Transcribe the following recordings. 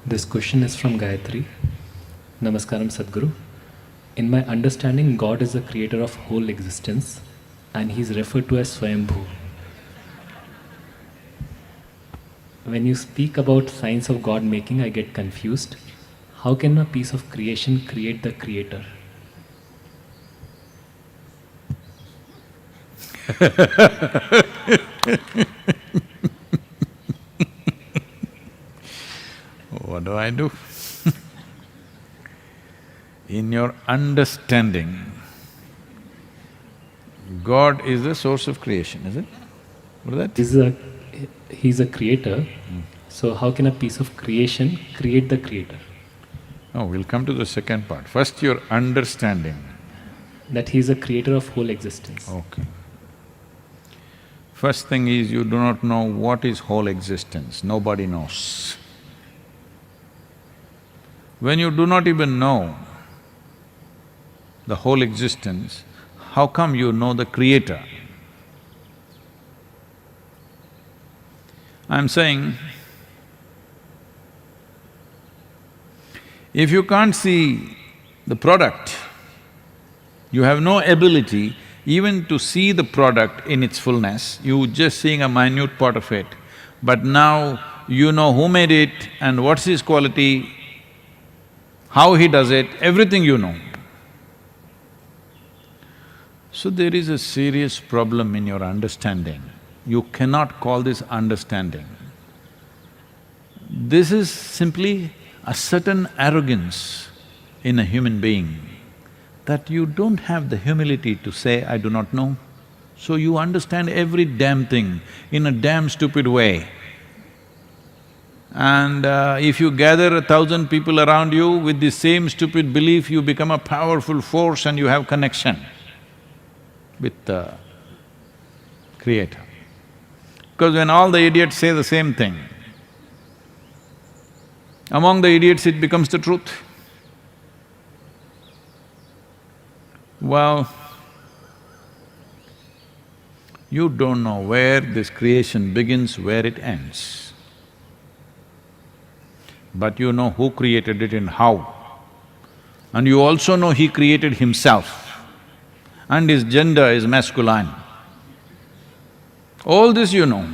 This question is from Gayatri. Namaskaram Sadhguru. In my understanding, God is the creator of whole existence and he is referred to as Swayambhu. When you speak about science of God making, I get confused. How can a piece of creation create the creator? What do I do? In your understanding, God is the source of creation, is it? What is that? He's a creator, so how can a piece of creation create the creator? Oh, we'll come to the second part. First, your understanding. That he's a creator of whole existence. Okay. First thing is, you do not know what is whole existence, nobody knows. When you do not even know the whole existence, how come you know the creator? I'm saying, if you can't see the product, you have no ability even to see the product in its fullness, you just seeing a minute part of it. But now you know who made it and what's his quality, how he does it, everything you know. So there is a serious problem in your understanding. You cannot call this understanding. This is simply a certain arrogance in a human being, that you don't have the humility to say, I do not know. So you understand every damn thing in a damn stupid way. And if you gather 1,000 people around you with the same stupid belief, you become a powerful force and you have connection with the Creator. Because when all the idiots say the same thing, among the idiots it becomes the truth. Well, you don't know where this creation begins, where it ends. But you know who created it and how. And you also know he created himself and his gender is masculine. All this you know.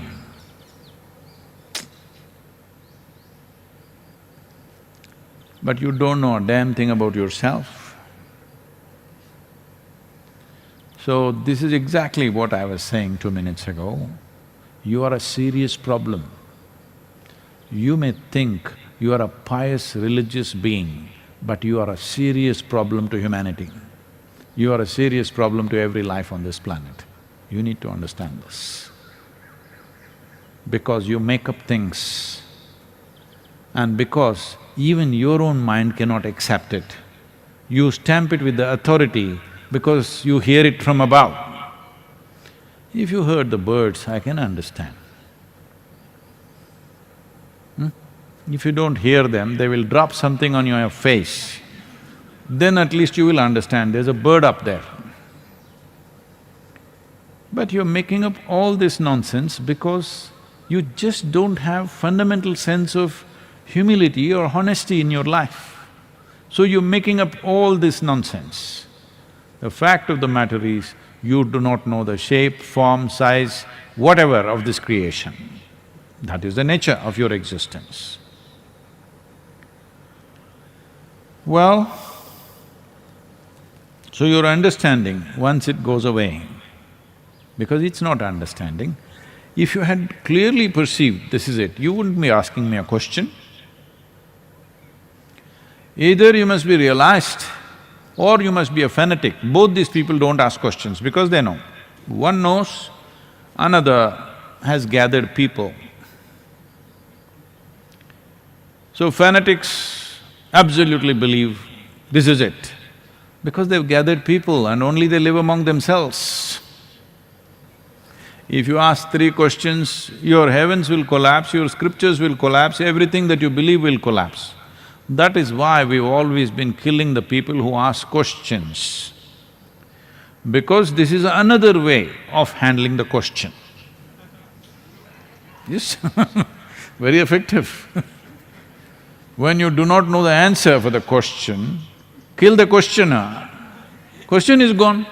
But you don't know a damn thing about yourself. So this is exactly what I was saying 2 minutes ago. You are a serious problem. You may think you are a pious religious being, but you are a serious problem to humanity. You are a serious problem to every life on this planet. You need to understand this. Because you make up things and because even your own mind cannot accept it, you stamp it with the authority because you hear it from above. If you heard the birds, I can understand. If you don't hear them, they will drop something on your face. Then at least you will understand, there's a bird up there. But you're making up all this nonsense because you just don't have fundamental sense of humility or honesty in your life. So you're making up all this nonsense. The fact of the matter is, you do not know the shape, form, size, whatever of this creation. That is the nature of your existence. Well, so your understanding, once it goes away, because it's not understanding, if you had clearly perceived this is it, you wouldn't be asking me a question. Either you must be realized or you must be a fanatic. Both these people don't ask questions because they know. One knows, another has gathered people. So fanatics absolutely believe this is it, because they've gathered people and only they live among themselves. If you ask 3 questions, your heavens will collapse, your scriptures will collapse, everything that you believe will collapse. That is why we've always been killing the people who ask questions, because this is another way of handling the question. Yes, very effective. When you do not know the answer for the question, kill the questioner. Question is gone.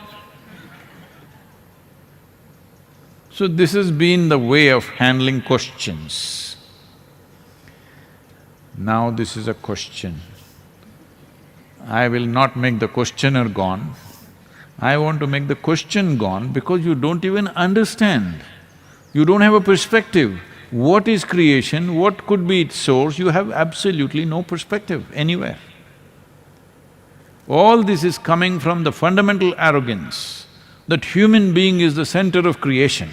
So this has been the way of handling questions. Now this is a question. I will not make the questioner gone. I want to make the question gone because you don't even understand. You don't have a perspective. What is creation? What could be its source? You have absolutely no perspective anywhere. All this is coming from the fundamental arrogance that human being is the center of creation.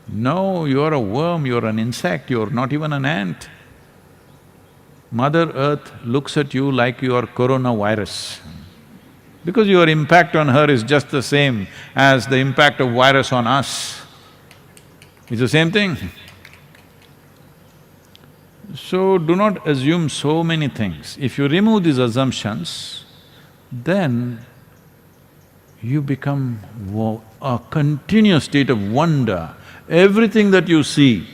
No, you're a worm, you're an insect, you're not even an ant. Mother Earth looks at you like you are coronavirus, because your impact on her is just the same as the impact of virus on us. It's the same thing. So do not assume so many things. If you remove these assumptions, then you become a continuous state of wonder. Everything that you see,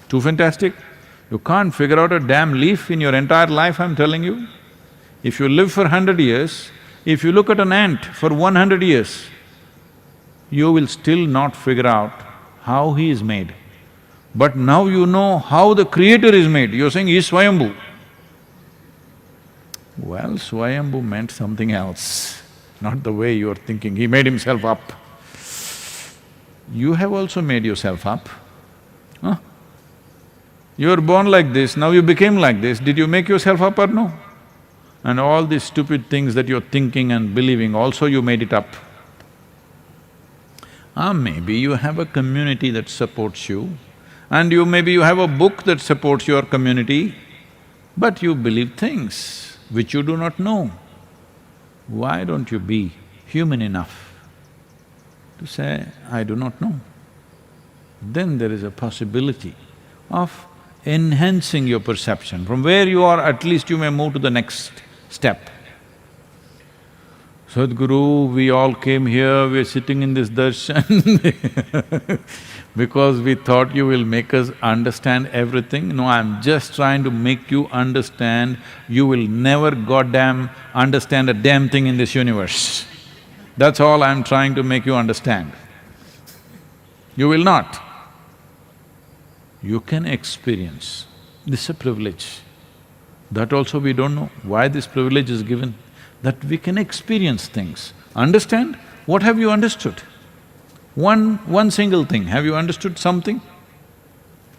too fantastic. You can't figure out a damn leaf in your entire life, I'm telling you. If you live for 100 years, if you look at an ant for 100 years, you will still not figure out how he is made. But now you know how the creator is made, you're saying he's Swayambhu. Well, Swayambhu meant something else, not the way you're thinking, he made himself up. You have also made yourself up, huh? You were born like this, now you became like this, did you make yourself up or no? And all these stupid things that you're thinking and believing, also you made it up. Maybe you have a community that supports you, and maybe you have a book that supports your community, but you believe things which you do not know. Why don't you be human enough to say, I do not know? Then there is a possibility of enhancing your perception. From where you are, at least you may move to the next step. Sadhguru, we all came here, we're sitting in this darshan because we thought you will make us understand everything. No, I'm just trying to make you understand, you will never goddamn understand a damn thing in this universe. That's all I'm trying to make you understand. You will not. You can experience. This is a privilege. That also we don't know why this privilege is given, that we can experience things. Understand? What have you understood? One single thing, have you understood something?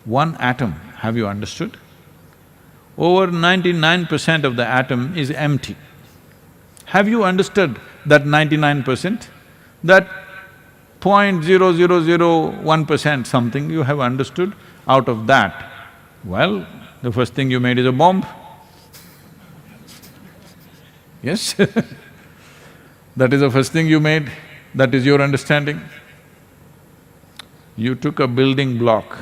One atom, have you understood? Over 99% of the atom is empty. Have you understood that 99%? That 0.0001% something you have understood, out of that, well, the first thing you made is a bomb. Yes? That is the first thing you made, that is your understanding. You took a building block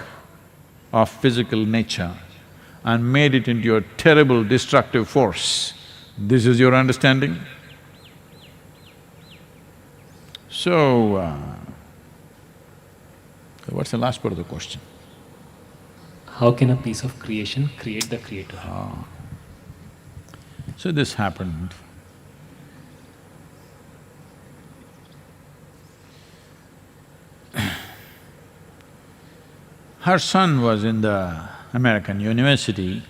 of physical nature and made it into a terrible destructive force. This is your understanding. So, what's the last part of the question? How can a piece of creation create the creator? So this happened. Her son was in the American university.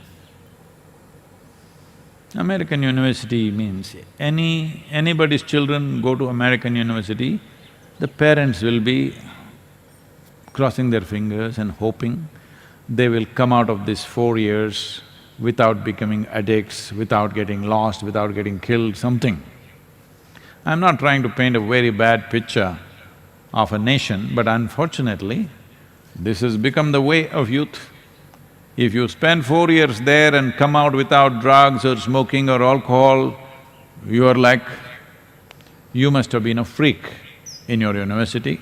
American university means anybody's children go to American university, the parents will be crossing their fingers and hoping they will come out of this 4 years without becoming addicts, without getting lost, without getting killed, something. I'm not trying to paint a very bad picture of a nation, but unfortunately, this has become the way of youth. If you spend 4 years there and come out without drugs or smoking or alcohol, you are like, you must have been a freak in your university.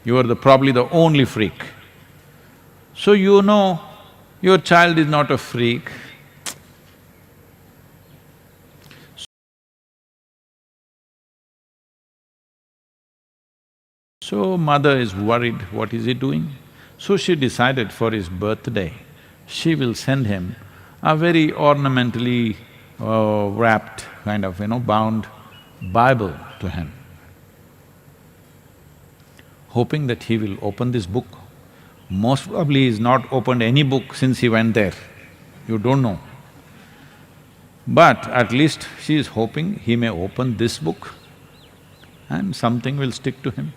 You are probably the only freak. So you know your child is not a freak. So mother is worried, what is he doing? So she decided for his birthday, she will send him a very ornamentally wrapped, kind of, bound Bible to him, hoping that he will open this book. Most probably he's not opened any book since he went there, you don't know. But at least she is hoping he may open this book and something will stick to him.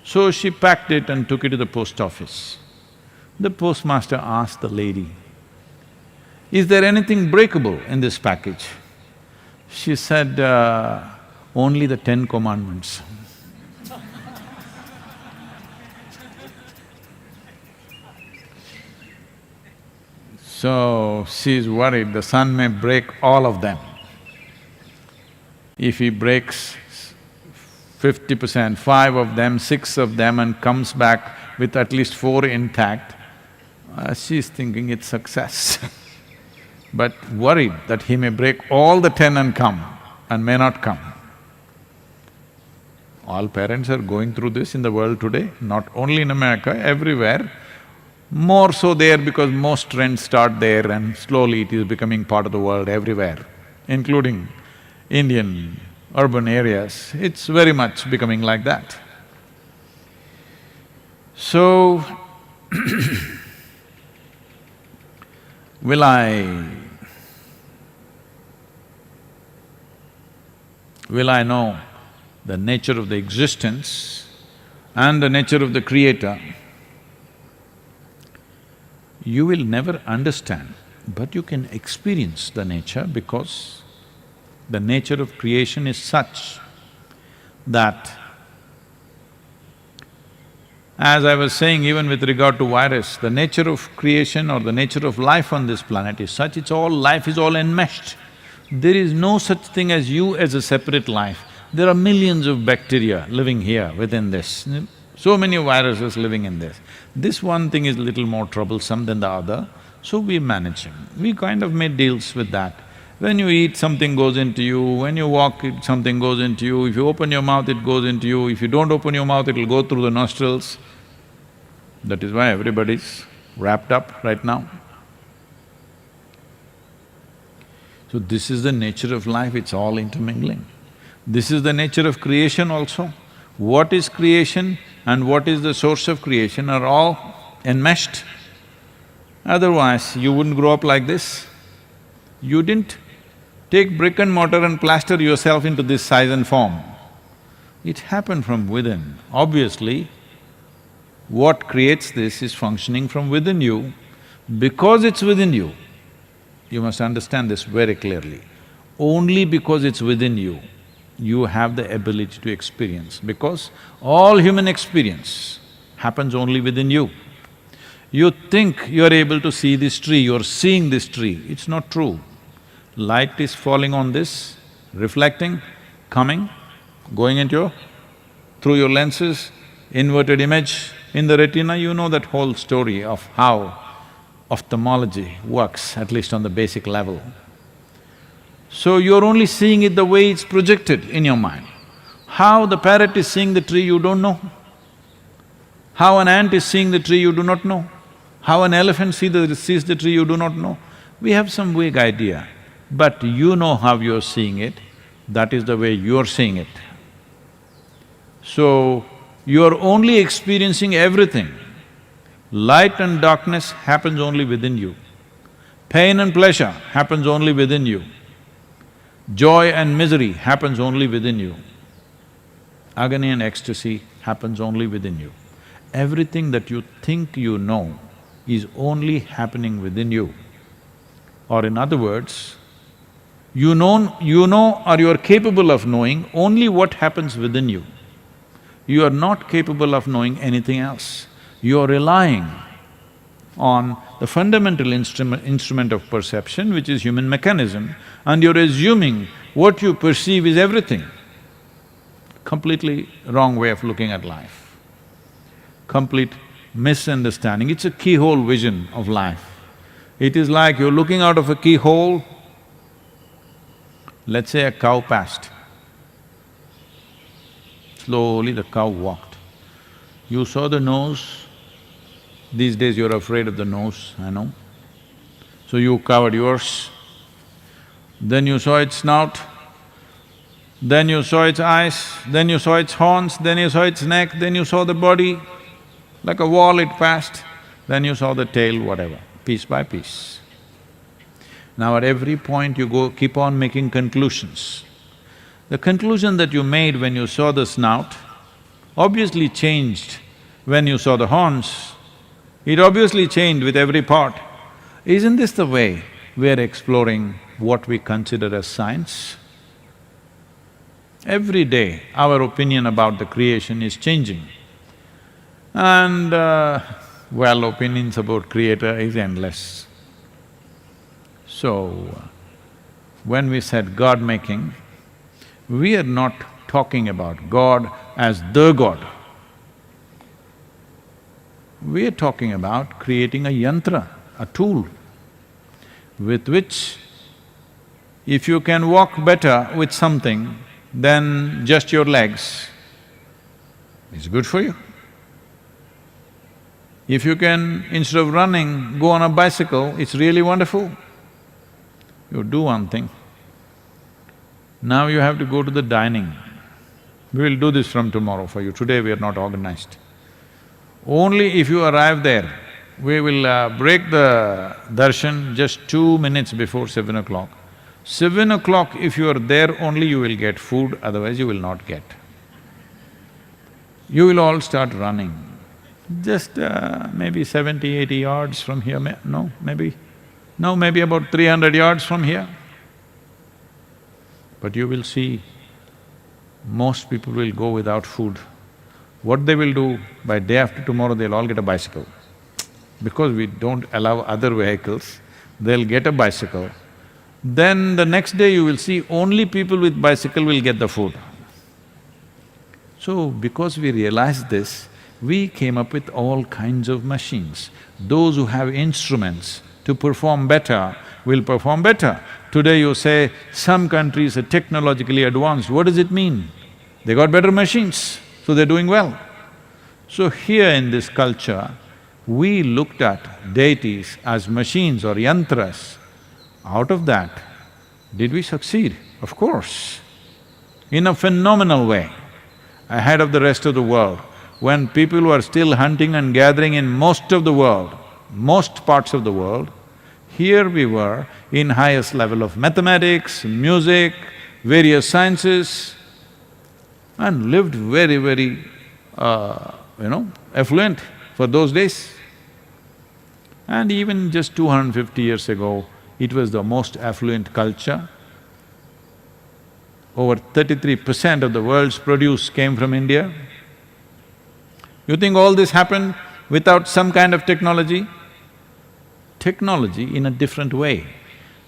So she packed it and took it to the post office. The postmaster asked the lady, "Is there anything breakable in this package?" She said, "Only the 10 commandments." So she's worried the son may break all of them. If he breaks 50%, 5 of them, 6 of them and comes back with at least 4 intact, she's thinking it's success. But worried that he may break all the 10 and come and may not come. All parents are going through this in the world today, not only in America, everywhere. More so there because most trends start there and slowly it is becoming part of the world everywhere, including Indian urban areas. It's very much becoming like that. So, will I know the nature of the existence and the nature of the creator? You will never understand, but you can experience the nature because the nature of creation is such that, as I was saying even with regard to virus, the nature of creation or the nature of life on this planet is such, life is all enmeshed. There is no such thing as you as a separate life. There are millions of bacteria living here within this, so many viruses living in this. This one thing is little more troublesome than the other, so we manage him. We kind of made deals with that. When you eat, something goes into you, when you walk, something goes into you, if you open your mouth, it goes into you, if you don't open your mouth, it'll go through the nostrils. That is why everybody's wrapped up right now. So this is the nature of life, it's all intermingling. This is the nature of creation also. What is creation and what is the source of creation are all enmeshed. Otherwise, you wouldn't grow up like this. You didn't take brick and mortar and plaster yourself into this size and form. It happened from within. Obviously, what creates this is functioning from within you. Because it's within you, you must understand this very clearly. Only because it's within you, you have the ability to experience, because all human experience happens only within you. You think you're able to see this tree, you're seeing this tree, it's not true. Light is falling on this, reflecting, coming, going through your lenses, inverted image in the retina, you know that whole story of how ophthalmology works, at least on the basic level. So you're only seeing it the way it's projected in your mind. How the parrot is seeing the tree, you don't know. How an ant is seeing the tree, you do not know. How an elephant sees the tree, you do not know. We have some vague idea, but you know how you're seeing it, that is the way you're seeing it. So, you're only experiencing everything. Light and darkness happens only within you. Pain and pleasure happens only within you. Joy and misery happens only within you. Agony and ecstasy happens only within you. Everything that you think you know is only happening within you. Or in other words, you know or you are capable of knowing only what happens within you. You are not capable of knowing anything else. You are relying on the fundamental instrument of perception, which is human mechanism, and you're assuming what you perceive is everything. Completely wrong way of looking at life. Complete misunderstanding. It's a keyhole vision of life. It is like you're looking out of a keyhole. Let's say a cow passed. Slowly the cow walked. You saw the nose. These days you're afraid of the nose, I know. So you covered yours, then you saw its snout, then you saw its eyes, then you saw its horns, then you saw its neck, then you saw the body, like a wall it passed, then you saw the tail, whatever, piece by piece. Now at every point you keep on making conclusions. The conclusion that you made when you saw the snout obviously changed when you saw the horns. It obviously changed with every part. Isn't this the way we are exploring what we consider as science? Every day, our opinion about the creation is changing. And, well, opinions about Creator is endless. So, when we said God-making, we are not talking about God as the God. We are talking about creating a yantra, a tool, with which if you can walk better with something than just your legs, it's good for you. If you can, instead of running, go on a bicycle, it's really wonderful. You do one thing. Now you have to go to the dining. We will do this from tomorrow for you. Today we are not organized. Only if you arrive there, we will break the darshan just 2 minutes before 7 o'clock. 7 o'clock, if you are there, only you will get food, otherwise you will not get. You will all start running. Just maybe 70, 80 yards from here, maybe about 300 yards from here. But you will see, most people will go without food. What they will do, by day after tomorrow they'll all get a bicycle. Because we don't allow other vehicles, they'll get a bicycle. Then the next day you will see only people with bicycle will get the food. So, because we realized this, we came up with all kinds of machines. Those who have instruments to perform better will perform better. Today you say, some countries are technologically advanced, what does it mean? They got better machines, so they're doing well. So here in this culture, we looked at deities as machines or yantras. Out of that, did we succeed? Of course, in a phenomenal way, ahead of the rest of the world. When people were still hunting and gathering in most of the world, most parts of the world, here we were in highest level of mathematics, music, various sciences, and lived very, affluent for those days. And even just 250 years ago, it was the most affluent culture. Over 33% of the world's produce came from India. You think all this happened without some kind of technology? Technology in a different way.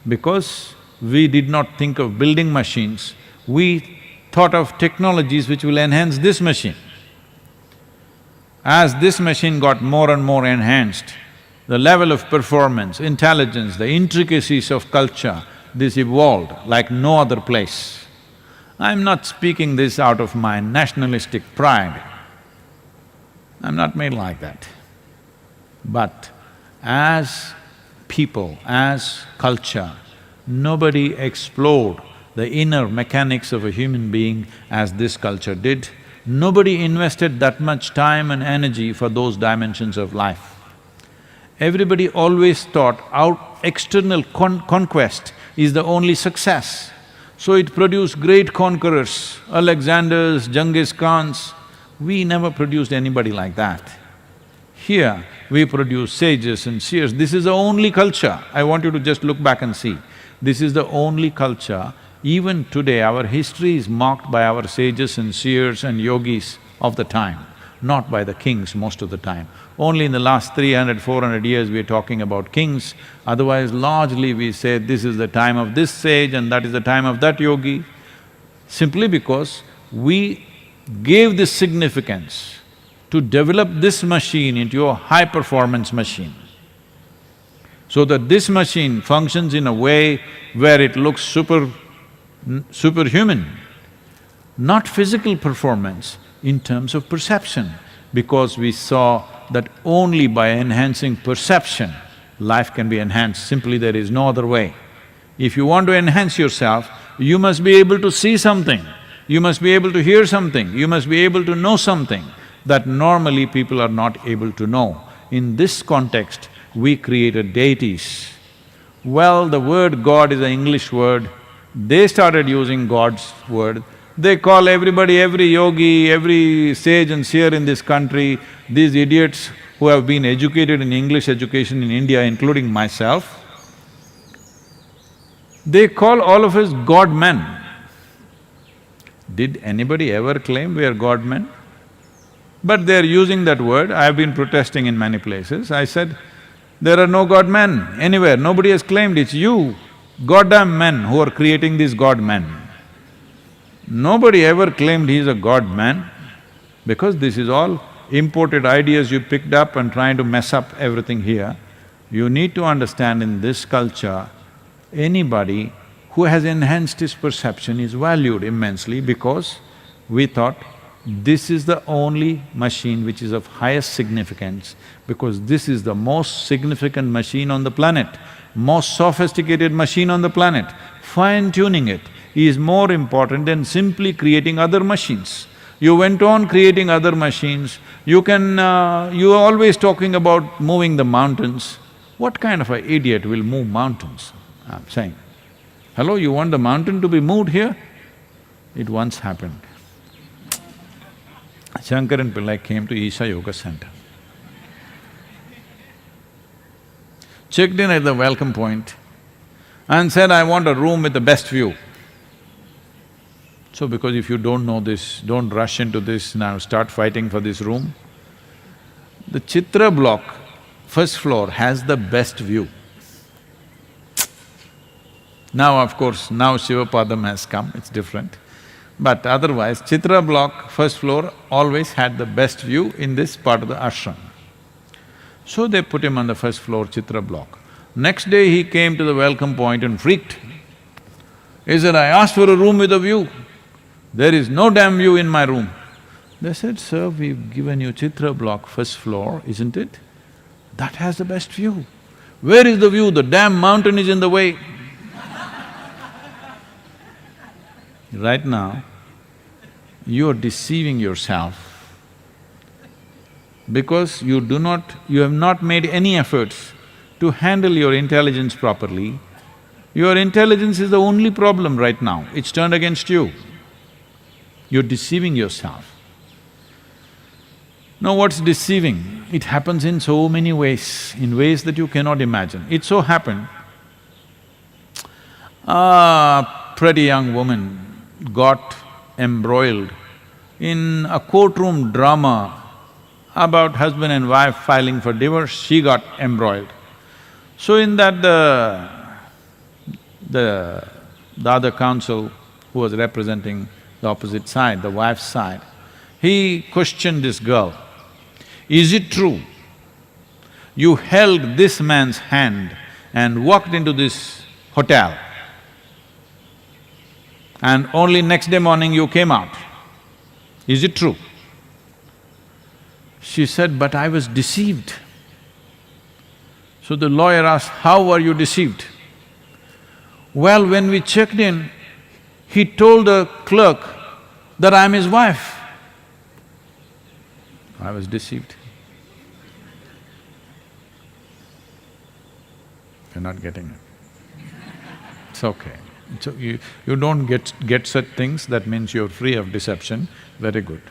Because we did not think of building machines, we thought of technologies which will enhance this machine. As this machine got more and more enhanced, the level of performance, intelligence, the intricacies of culture, this evolved like no other place. I'm not speaking this out of my nationalistic pride. I'm not made like that. But as people, as culture, nobody explored the inner mechanics of a human being as this culture did. Nobody invested that much time and energy for those dimensions of life. Everybody always thought our external conquest is the only success. So it produced great conquerors, Alexanders, Genghis Khans. We never produced anybody like that. Here, we produce sages and seers. This is the only culture. I want you to just look back and see. This is the only culture. Even today, our history is marked by our sages and seers and yogis of the time, not by the kings most of the time. Only in the last 300, 400 years we are talking about kings, otherwise largely we say this is the time of this sage and that is the time of that yogi, simply because we gave this significance to develop this machine into a high-performance machine, so that this machine functions in a way where it looks superhuman, not physical performance, in terms of perception, because we saw that only by enhancing perception life can be enhanced, simply there is no other way. If you want to enhance yourself, you must be able to see something, you must be able to hear something, you must be able to know something that normally people are not able to know. In this context, we created deities. Well, the word God is an English word, they started using God's word. They call everybody, every yogi, every sage and seer in this country, these idiots who have been educated in English education in India, including myself, they call all of us God-men. Did anybody ever claim we are God-men? But they're using that word. I've been protesting in many places. I said, there are no God-men anywhere, nobody has claimed, it's you, goddamn men who are creating these God-men. Nobody ever claimed he's a God-man, because this is all imported ideas you picked up and trying to mess up everything here. You need to understand, in this culture, anybody who has enhanced his perception is valued immensely, because we thought this is the only machine which is of highest significance, because this is the most significant machine on the planet, most sophisticated machine on the planet. Fine-tuning it is more important than simply creating other machines. You went on creating other machines, you're always talking about moving the mountains. What kind of an idiot will move mountains? I'm saying, hello, you want the mountain to be moved here? It once happened. Shankaran Pillai came to Isha Yoga Center. Checked in at the welcome point and said, I want a room with the best view. So because if you don't know this, don't rush into this now, start fighting for this room. The Chitra block, first floor, has the best view. Now, of course, now Shivapadam has come, it's different. But otherwise, Chitra block, first floor, always had the best view in this part of the ashram. So they put him on the first floor Chitra block. Next day he came to the welcome point and freaked. He said, I asked for a room with a view. There is no damn view in my room. They said, sir, we've given you Chitra block, first floor, isn't it? That has the best view. Where is the view? The damn mountain is in the way. Right now, you are deceiving yourself because you have not made any efforts to handle your intelligence properly. Your intelligence is the only problem right now, it's turned against you. You're deceiving yourself. Now what's deceiving? It happens in so many ways, in ways that you cannot imagine. It so happened, a pretty young woman got embroiled in a courtroom drama about husband and wife filing for divorce. She got embroiled. So in that the other counsel who was representing the opposite side, the wife's side, he questioned this girl, is it true you held this man's hand and walked into this hotel and only next day morning you came out? Is it true? She said, but I was deceived. So the lawyer asked, how were you deceived? Well, when we checked in, he told the clerk that I'm his wife. I was deceived. You're not getting it. It's okay. So you don't get such things, that means you're free of deception, very good.